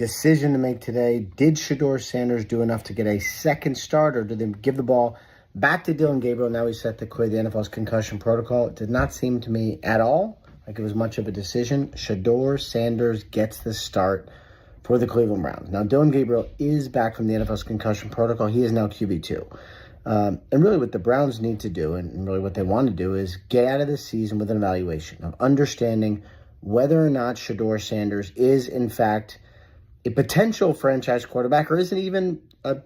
decision to make today. Did Shedeur Sanders do enough to get a second start, or did they give the ball back to Dillon Gabriel? Now he's set to clear the NFL's concussion protocol. It did not seem to me at all like it was much of a decision. Shedeur Sanders gets the start for the Cleveland Browns. Now, Dillon Gabriel is back from the NFL's concussion protocol. He is now QB2. And really what the Browns need to do, and really what they want to do, is get out of this season with an evaluation of understanding whether or not Shedeur Sanders is, in fact, a potential franchise quarterback or isn't even a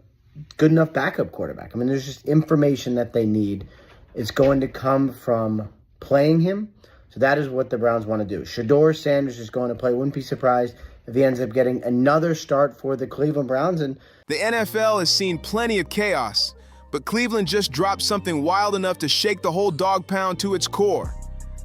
good enough backup quarterback. I mean, there's just information that they need. It's going to come from playing him. So that is what the Browns want to do. Shedeur Sanders is going to play. Wouldn't be surprised if he ends up getting another start for the Cleveland Browns. And the NFL has seen plenty of chaos, but Cleveland just dropped something wild enough to shake the whole dog pound to its core.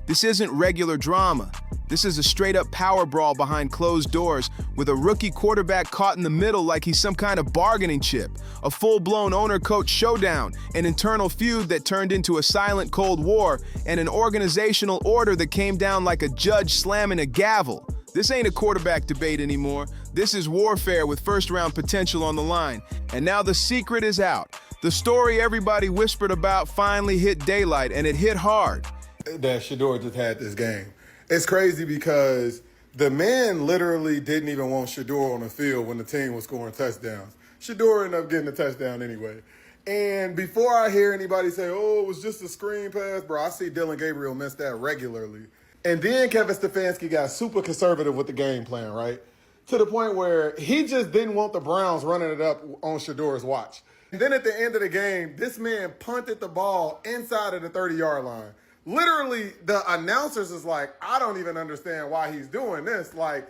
This isn't regular drama. This is a straight-up power brawl behind closed doors with a rookie quarterback caught in the middle like he's some kind of bargaining chip, a full-blown owner-coach showdown, an internal feud that turned into a silent Cold War, and an organizational order that came down like a judge slamming a gavel. This ain't a quarterback debate anymore. This is warfare with first-round potential on the line. And now the secret is out. The story everybody whispered about finally hit daylight, and it hit hard. That Shedeur just had this game. It's crazy because the man literally didn't even want Shedeur on the field when the team was scoring touchdowns. Shedeur ended up getting a touchdown anyway. And before I hear anybody say, oh, it was just a screen pass, bro, I see Dillon Gabriel miss that regularly. And then Kevin Stefanski got super conservative with the game plan, right? To the point where he just didn't want the Browns running it up on Shedeur's watch. And then at the end of the game, this man punted the ball inside of the 30-yard line. Literally, the announcers is like, I don't even understand why he's doing this. Like,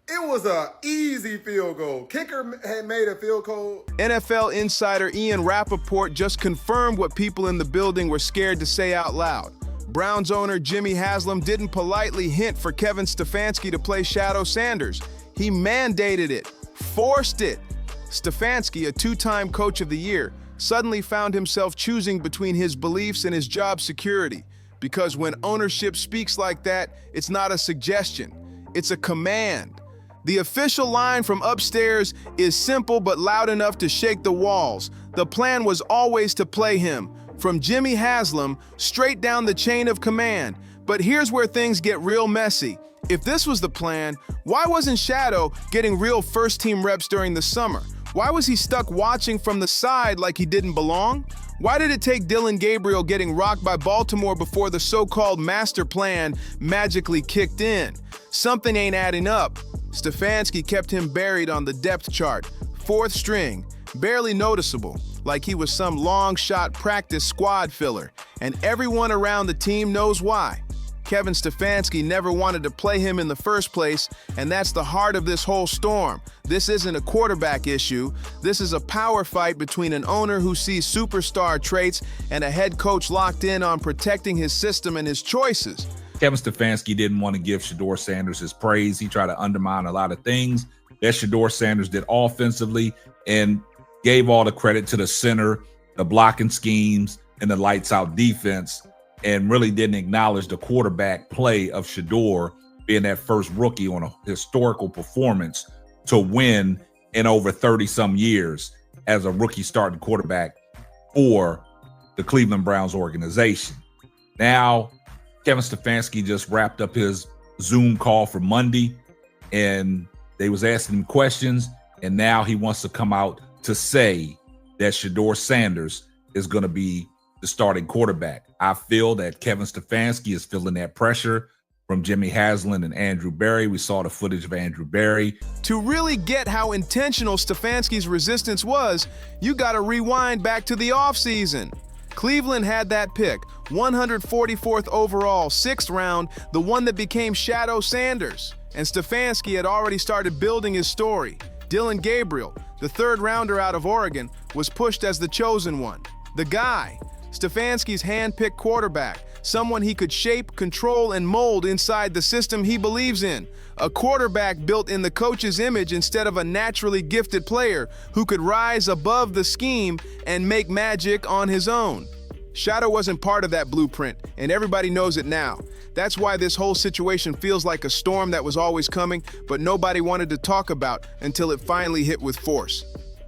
it was an easy field goal. Kicker had made a field goal. NFL insider Ian Rappaport just confirmed what people in the building were scared to say out loud. Browns owner Jimmy Haslam didn't politely hint for Kevin Stefanski to play Shedeur Sanders. He mandated it, forced it. Stefanski, a two-time coach of the year, suddenly found himself choosing between his beliefs and his job security. Because when ownership speaks like that, it's not a suggestion, it's a command. The official line from upstairs is simple but loud enough to shake the walls. The plan was always to play him, from Jimmy Haslam, straight down the chain of command. But here's where things get real messy. If this was the plan, why wasn't Shedeur getting real first-team reps during the summer? Why was he stuck watching from the side like he didn't belong? Why did it take Dillon Gabriel getting rocked by Baltimore before the so-called master plan magically kicked in? Something ain't adding up. Stefanski kept him buried on the depth chart, fourth string, barely noticeable, like he was some long-shot practice squad filler, and everyone around the team knows why. Kevin Stefanski never wanted to play him in the first place, and that's the heart of this whole storm. This isn't a quarterback issue. This is a power fight between an owner who sees superstar traits and a head coach locked in on protecting his system and his choices. Kevin Stefanski didn't want to give Shedeur Sanders his praise. He tried to undermine a lot of things that Shedeur Sanders did offensively and gave all the credit to the center, the blocking schemes, and the lights-out defense, and really didn't acknowledge the quarterback play of Shedeur being that first rookie on a historical performance to win in over 30-some years as a rookie starting quarterback for the Cleveland Browns organization. Now, Kevin Stefanski just wrapped up his Zoom call for Monday, and they was asking him questions, and now he wants to come out to say that Shedeur Sanders is going to be the starting quarterback. I feel that Kevin Stefanski is feeling that pressure from Jimmy Haslam and Andrew Berry. We saw the footage of Andrew Berry. To really get how intentional Stefanski's resistance was, you got to rewind back to the offseason. Cleveland had that pick, 144th overall, 6th round, the one that became Shedeur Sanders. And Stefanski had already started building his story. Dillon Gabriel, the 3rd rounder out of Oregon, was pushed as the chosen one. The guy, Stefanski's hand-picked quarterback, someone he could shape, control, and mold inside the system he believes in. A quarterback built in the coach's image instead of a naturally gifted player who could rise above the scheme and make magic on his own. Shadow wasn't part of that blueprint, and everybody knows it now. That's why this whole situation feels like a storm that was always coming, but nobody wanted to talk about until it finally hit with force.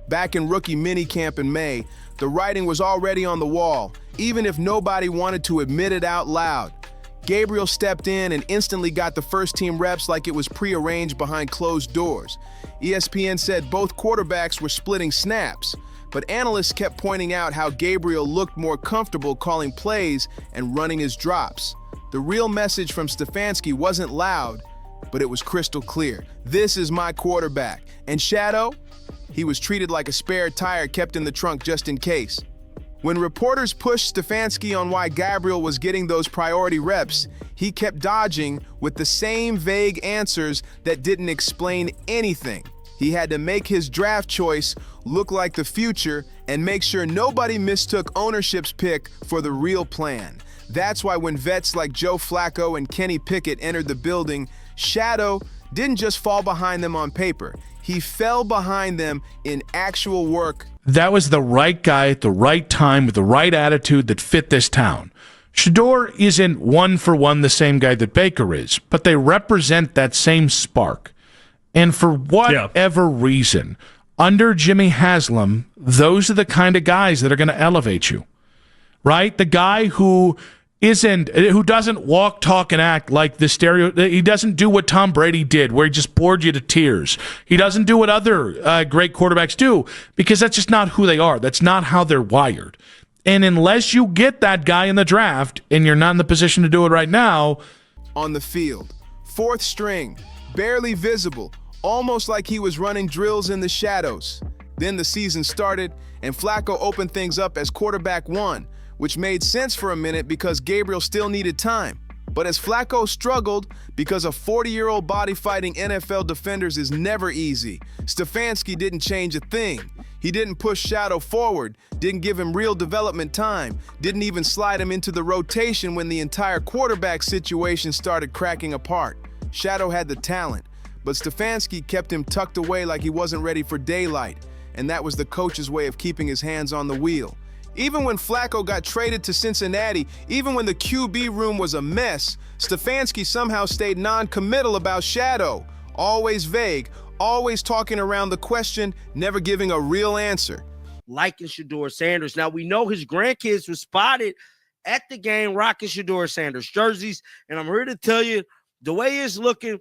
Back in rookie minicamp in May, the writing was already on the wall, even if nobody wanted to admit it out loud. Gabriel stepped in and instantly got the first team reps like it was prearranged behind closed doors. ESPN said both quarterbacks were splitting snaps, but analysts kept pointing out how Gabriel looked more comfortable calling plays and running his drops. The real message from Stefanski wasn't loud, but it was crystal clear. This is my quarterback. And Shadow? He was treated like a spare tire kept in the trunk just in case. When reporters pushed Stefanski on why Gabriel was getting those priority reps, he kept dodging with the same vague answers that didn't explain anything. He had to make his draft choice look like the future and make sure nobody mistook ownership's pick for the real plan. That's why when vets like Joe Flacco and Kenny Pickett entered the building, Shadow didn't just fall behind them on paper. He fell behind them in actual work. That was the right guy at the right time with the right attitude that fit this town. Shedeur isn't one-for-one the same guy that Baker is, but they represent that same spark. And for whatever reason, under Jimmy Haslam, those are the kind of guys that are going to elevate you, right? The guy who doesn't walk, talk, and act like the stereo. He doesn't do what Tom Brady did, where he just bored you to tears. He doesn't do what other great quarterbacks do, because that's just not who they are. That's not how they're wired. And unless you get that guy in the draft, and you're not in the position to do it right now. On the field, fourth string, barely visible, almost like he was running drills in the shadows. Then the season started, and Flacco opened things up as quarterback one, which made sense for a minute because Gabriel still needed time. But as Flacco struggled, because a 40-year-old body-fighting NFL defenders is never easy, Stefanski didn't change a thing. He didn't push Shadow forward, didn't give him real development time, didn't even slide him into the rotation when the entire quarterback situation started cracking apart. Shadow had the talent, but Stefanski kept him tucked away like he wasn't ready for daylight, and that was the coach's way of keeping his hands on the wheel. Even when Flacco got traded to Cincinnati, even when the QB room was a mess, Stefanski somehow stayed non-committal about Shadow. Always vague, always talking around the question, never giving a real answer. Liking Shedeur Sanders. Now, we know his grandkids were spotted at the game rocking Shedeur Sanders jerseys, and I'm here to tell you, the way it's looking,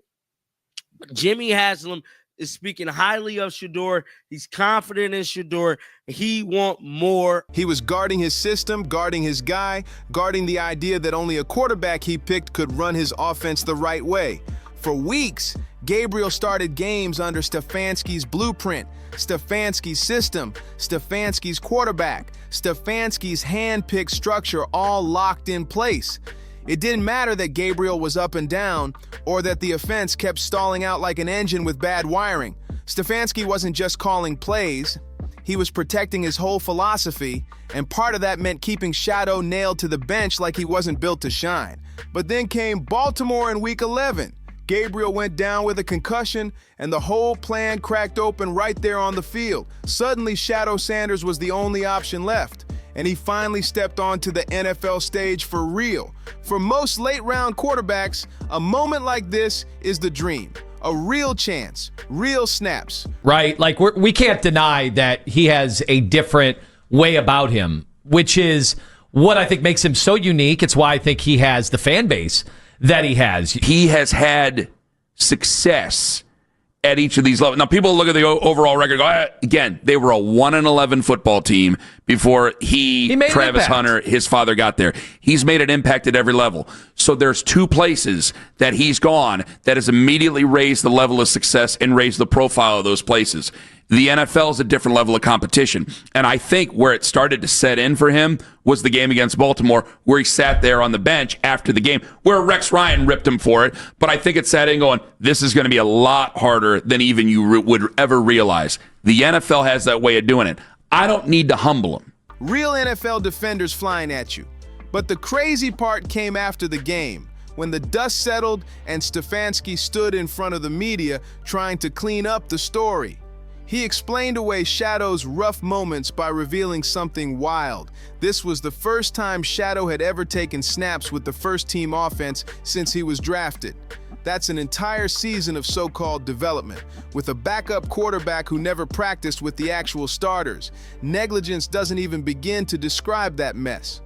Jimmy Haslam is speaking highly of Shedeur. He's confident in Shedeur. He wants more. He was guarding his system, guarding his guy, guarding the idea that only a quarterback he picked could run his offense the right way. For weeks, Gabriel started games under Stefanski's blueprint, Stefanski's system, Stefanski's quarterback, Stefanski's hand-picked structure all locked in place. It didn't matter that Gabriel was up and down or that the offense kept stalling out like an engine with bad wiring. Stefanski wasn't just calling plays. He was protecting his whole philosophy, and part of that meant keeping Shadow nailed to the bench like he wasn't built to shine. But then came Baltimore in Week 11. Gabriel went down with a concussion, and the whole plan cracked open right there on the field. Suddenly, Shadow Sanders was the only option left, and he finally stepped onto the NFL stage for real. For most late-round quarterbacks, a moment like this is the dream. A real chance, real snaps. Right, like we can't deny that he has a different way about him, which is what I think makes him so unique. It's why I think he has the fan base that he has. He has had success at each of these levels. Now, people look at the overall record and go, again, they were a 1-11 football team before he Travis Hunter, his father, got there. He's made an impact at every level. So there's two places that he's gone that has immediately raised the level of success and raised the profile of those places. The NFL is a different level of competition. And I think where it started to set in for him was the game against Baltimore, where he sat there on the bench after the game, where Rex Ryan ripped him for it. But I think it sat in going, this is going to be a lot harder than even you would ever realize. The NFL has that way of doing it. I don't need to humble him. Real NFL defenders flying at you. But the crazy part came after the game, when the dust settled and Stefanski stood in front of the media trying to clean up the story. He explained away Shadow's rough moments by revealing something wild. This was the first time Shadow had ever taken snaps with the first-team offense since he was drafted. That's an entire season of so-called development, with a backup quarterback who never practiced with the actual starters. Negligence doesn't even begin to describe that mess.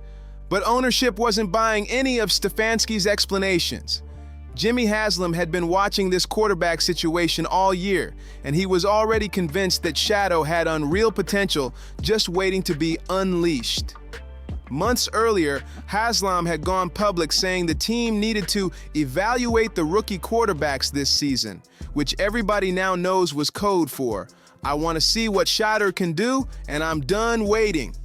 But ownership wasn't buying any of Stefanski's explanations. Jimmy Haslam had been watching this quarterback situation all year, and he was already convinced that Shadow had unreal potential just waiting to be unleashed. Months earlier, Haslam had gone public saying the team needed to evaluate the rookie quarterbacks this season, which everybody now knows was code for, "I want to see what Shedeur can do, and I'm done waiting."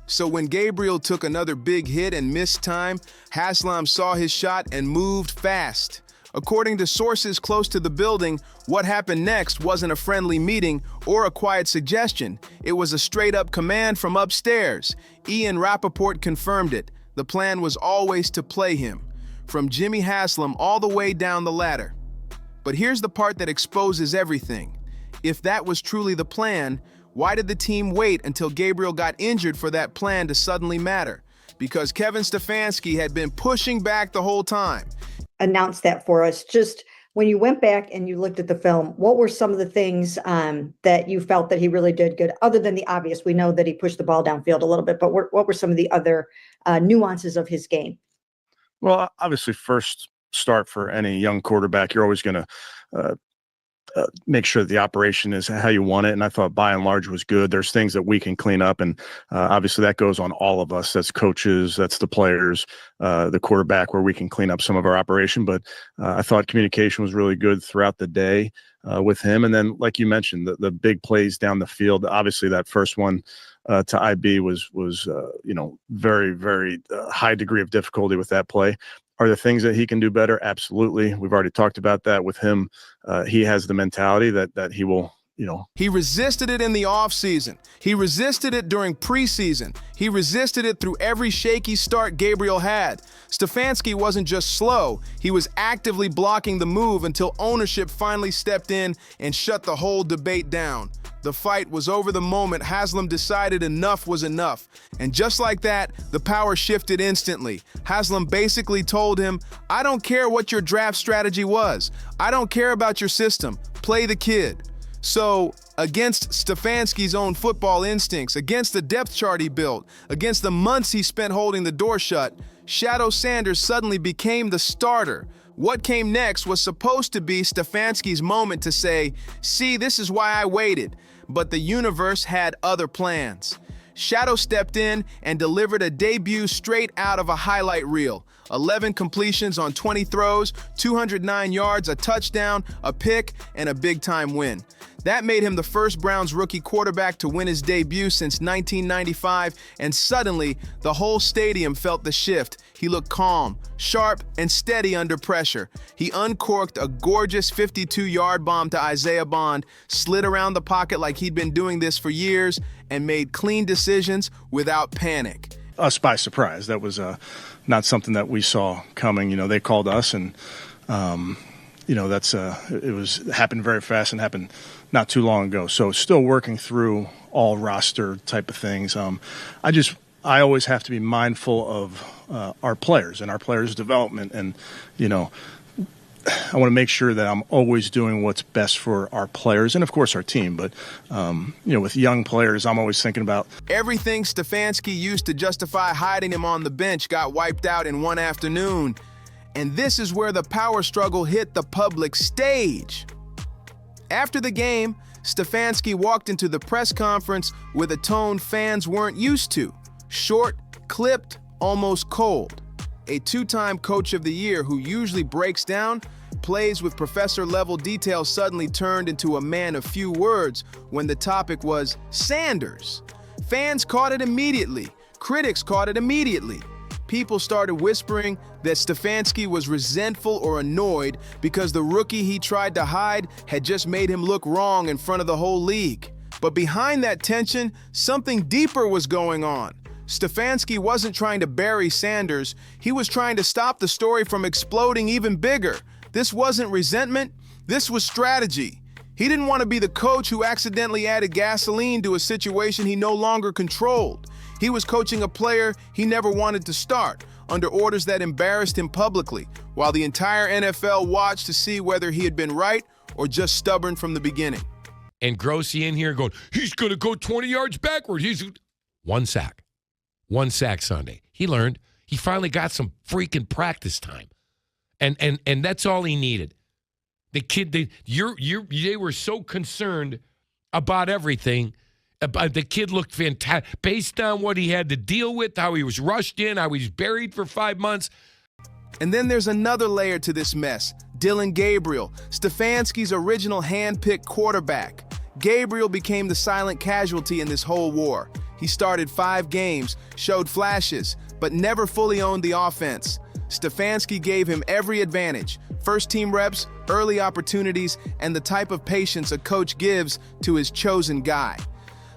So when Gabriel took another big hit and missed time, Haslam saw his shot and moved fast. According to sources close to the building, what happened next wasn't a friendly meeting or a quiet suggestion. It was a straight-up command from upstairs. Ian Rappaport confirmed it. The plan was always to play him, from Jimmy Haslam all the way down the ladder. But here's the part that exposes everything. If that was truly the plan, why did the team wait until Gabriel got injured for that plan to suddenly matter? Because Kevin Stefanski had been pushing back the whole time. Announce that for us. Just when you went back and you looked at the film, what were some of the things that you felt that he really did good, other than the obvious? We know that he pushed the ball downfield a little bit, but what were some of the other nuances of his game? Well, obviously, first start for any young quarterback, you're always going to make sure that the operation is how you want it. And I thought by and large was good. There's things that we can clean up. And obviously that goes on all of us. That's coaches, that's the players, the quarterback, where we can clean up some of our operation. But I thought communication was really good throughout the day with him. And then, like you mentioned, the big plays down the field. Obviously that first one to IB was very, very high degree of difficulty with that play. Are there things that he can do better? Absolutely. We've already talked about that with him. He has the mentality that he will, He resisted it in the offseason. He resisted it during preseason. He resisted it through every shaky start Gabriel had. Stefanski wasn't just slow. He was actively blocking the move until ownership finally stepped in and shut the whole debate down. The fight was over the moment Haslam decided enough was enough. And just like that, the power shifted instantly. Haslam basically told him, "I don't care what your draft strategy was. I don't care about your system. Play the kid." So, against Stefanski's own football instincts, against the depth chart he built, against the months he spent holding the door shut, Shedeur Sanders suddenly became the starter. What came next was supposed to be Stefanski's moment to say, "See, this is why I waited." But the universe had other plans. Shadow stepped in and delivered a debut straight out of a highlight reel. 11 completions on 20 throws, 209 yards, a touchdown, a pick, and a big-time win. That made him the first Browns rookie quarterback to win his debut since 1995, and suddenly, the whole stadium felt the shift. He looked calm, sharp, and steady under pressure. He uncorked a gorgeous 52-yard bomb to Isaiah Bond, slid around the pocket like he'd been doing this for years, and made clean decisions without panic. Us by surprise. That was not something that we saw coming. They called us, and it happened very fast and happened not too long ago. So still working through all roster type of things. I always have to be mindful of our players and our players' development, and I want to make sure that I'm always doing what's best for our players and, of course, our team. But, with young players, I'm always thinking about everything Stefanski used to justify hiding him on the bench got wiped out in one afternoon. And this is where the power struggle hit the public stage. After the game, Stefanski walked into the press conference with a tone fans weren't used to. Short, clipped, almost cold. A two-time Coach of the Year who usually breaks down, plays with professor-level detail, suddenly turned into a man of few words when the topic was Sanders. Fans caught it immediately. Critics caught it immediately. People started whispering that Stefanski was resentful or annoyed because the rookie he tried to hide had just made him look wrong in front of the whole league. But behind that tension, something deeper was going on. Stefanski wasn't trying to bury Sanders. He was trying to stop the story from exploding even bigger. This wasn't resentment. This was strategy. He didn't want to be the coach who accidentally added gasoline to a situation he no longer controlled. He was coaching a player he never wanted to start, under orders that embarrassed him publicly, while the entire NFL watched to see whether he had been right or just stubborn from the beginning. And Grossi in here going, he's going to go 20 yards backward. He's one sack Sunday. He learned. He finally got some freaking practice time, and that's all he needed. The kid, they were so concerned about everything. The kid looked fantastic based on what he had to deal with, how he was rushed in, how he was buried for 5 months. And then there's another layer to this mess. Dillon Gabriel, Stefanski's original hand-picked quarterback. Gabriel became the silent casualty in this whole war. He started 5 games, showed flashes, but never fully owned the offense. Stefanski gave him every advantage: first-team reps, early opportunities, and the type of patience a coach gives to his chosen guy.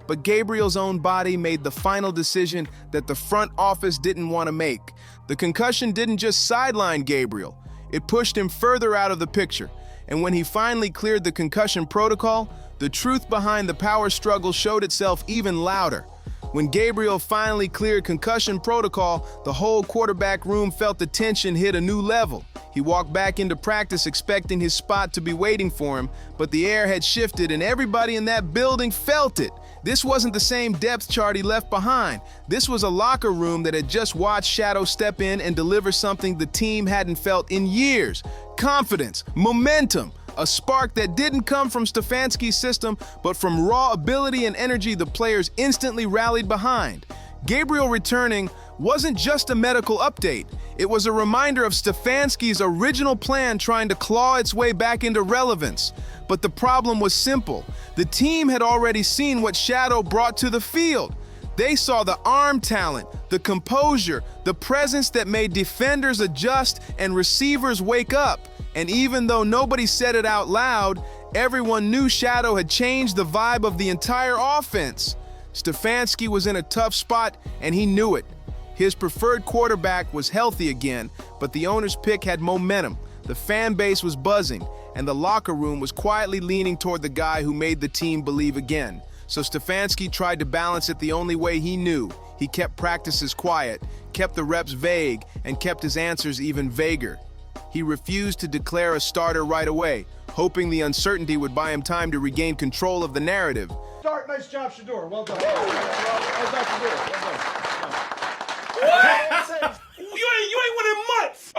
But Gabriel's own body made the final decision that the front office didn't want to make. The concussion didn't just sideline Gabriel, it pushed him further out of the picture. And when he finally cleared the concussion protocol, the truth behind the power struggle showed itself even louder. When Gabriel finally cleared concussion protocol, the whole quarterback room felt the tension hit a new level. He walked back into practice expecting his spot to be waiting for him, but the air had shifted and everybody in that building felt it. This wasn't the same depth chart he left behind. This was a locker room that had just watched Shadow step in and deliver something the team hadn't felt in years. Confidence, momentum, a spark that didn't come from Stefanski's system, but from raw ability and energy the players instantly rallied behind. Gabriel returning wasn't just a medical update. It was a reminder of Stefanski's original plan trying to claw its way back into relevance. But the problem was simple. The team had already seen what Shadow brought to the field. They saw the arm talent, the composure, the presence that made defenders adjust and receivers wake up. And even though nobody said it out loud, everyone knew Shadow had changed the vibe of the entire offense. Stefanski was in a tough spot, and he knew it. His preferred quarterback was healthy again, but the owner's pick had momentum. The fan base was buzzing, and the locker room was quietly leaning toward the guy who made the team believe again. So Stefanski tried to balance it the only way he knew. He kept practices quiet, kept the reps vague, and kept his answers even vaguer. He refused to declare a starter right away, hoping the uncertainty would buy him time to regain control of the narrative. Start, nice job, Shedeur. Well done. Well done, Shedeur. Well done. What? You ain't winning months.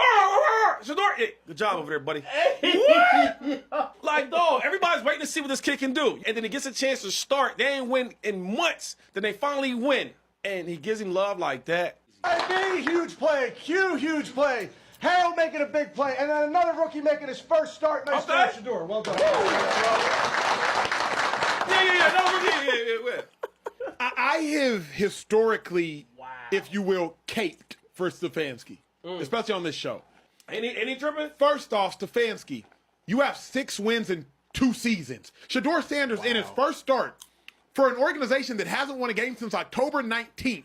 Shedeur, hey, good job over there, buddy. What? Like, dog, everybody's waiting to see what this kid can do. And then he gets a chance to start. They ain't win in months. Then they finally win. And he gives him love like that. Hey, huge play. Huge play. Harold making a big play. And then another rookie making his first start. Nice job, Shedeur. Well done. Yeah. I have historically, if you will, caped for Stefanski, especially on this show. Any tripping? First off, Stefanski, you have 6 wins in 2 seasons. Shedeur Sanders, in his first start, for an organization that hasn't won a game since October 19th,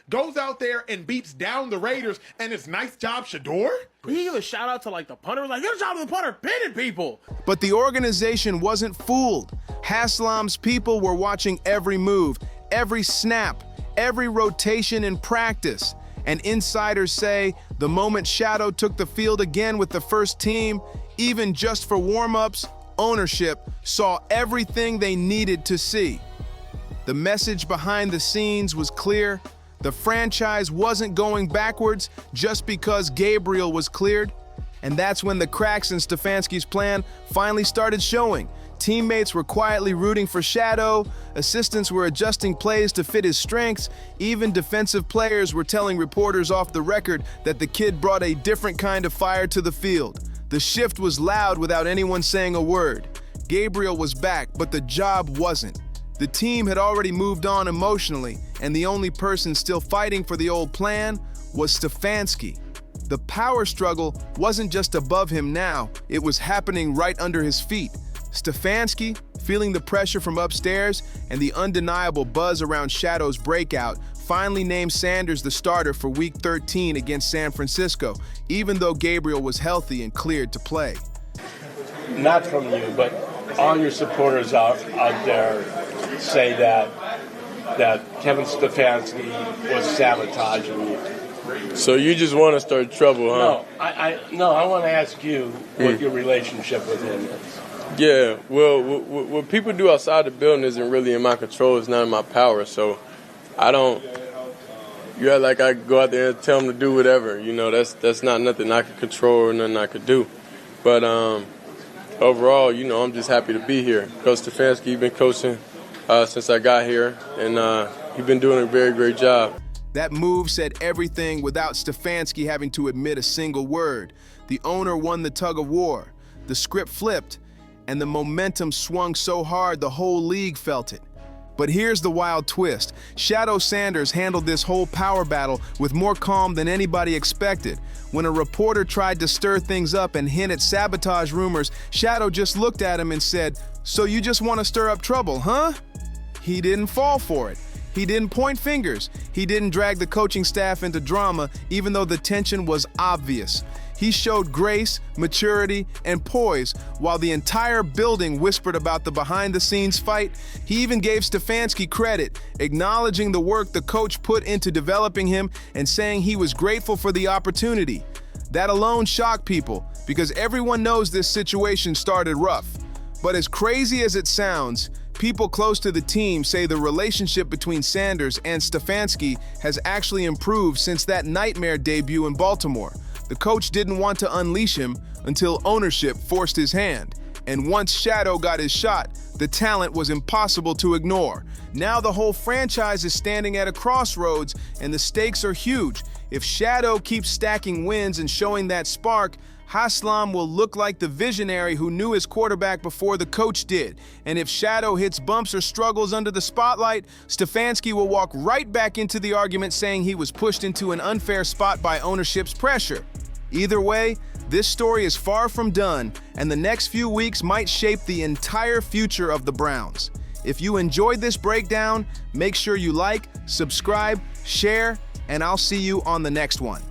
goes out there and beats down the Raiders, and it's nice job, Shedeur? He gave a shout out to like the punter, like, good job to the punter, pinning people. But the organization wasn't fooled. Haslam's people were watching every move, every snap, every rotation in practice. And insiders say the moment Shadow took the field again with the first team, even just for warm-ups, ownership saw everything they needed to see. The message behind the scenes was clear. The franchise wasn't going backwards just because Gabriel was cleared. And that's when the cracks in Stefanski's plan finally started showing. Teammates were quietly rooting for Shadow, assistants were adjusting plays to fit his strengths, even defensive players were telling reporters off the record that the kid brought a different kind of fire to the field. The shift was loud without anyone saying a word. Gabriel was back, but the job wasn't. The team had already moved on emotionally, and the only person still fighting for the old plan was Stefanski. The power struggle wasn't just above him now, it was happening right under his feet. Stefanski, feeling the pressure from upstairs and the undeniable buzz around Shadow's breakout, finally named Sanders the starter for Week 13 against San Francisco, even though Gabriel was healthy and cleared to play. Not from you, but all your supporters out there say that Kevin Stefanski was sabotaging you. So you just want to start trouble, huh? No, I want to ask you what your relationship with him is. Yeah, well, what people do outside the building isn't really in my control. It's not in my power, so I don't. You act like I go out there and tell them to do whatever. You know, that's not nothing I could control or nothing I could do. But overall, you know, I'm just happy to be here. Coach Stefanski, he's been coaching since I got here, and he's been doing a very great job. That move said everything without Stefanski having to admit a single word. The owner won the tug of war. The script flipped, and the momentum swung so hard the whole league felt it. But here's the wild twist. Shedeur Sanders handled this whole power battle with more calm than anybody expected. When a reporter tried to stir things up and hint at sabotage rumors, Shedeur just looked at him and said, "So you just want to stir up trouble, huh?" He didn't fall for it. He didn't point fingers. He didn't drag the coaching staff into drama, even though the tension was obvious. He showed grace, maturity, and poise while the entire building whispered about the behind-the-scenes fight. He even gave Stefanski credit, acknowledging the work the coach put into developing him and saying he was grateful for the opportunity. That alone shocked people because everyone knows this situation started rough. But as crazy as it sounds, people close to the team say the relationship between Sanders and Stefanski has actually improved since that nightmare debut in Baltimore. The coach didn't want to unleash him until ownership forced his hand. And once Shedeur got his shot, the talent was impossible to ignore. Now the whole franchise is standing at a crossroads, and the stakes are huge. If Shedeur keeps stacking wins and showing that spark, Haslam will look like the visionary who knew his quarterback before the coach did. And if Shedeur hits bumps or struggles under the spotlight, Stefanski will walk right back into the argument saying he was pushed into an unfair spot by ownership's pressure. Either way, this story is far from done, and the next few weeks might shape the entire future of the Browns. If you enjoyed this breakdown, make sure you like, subscribe, share, and I'll see you on the next one.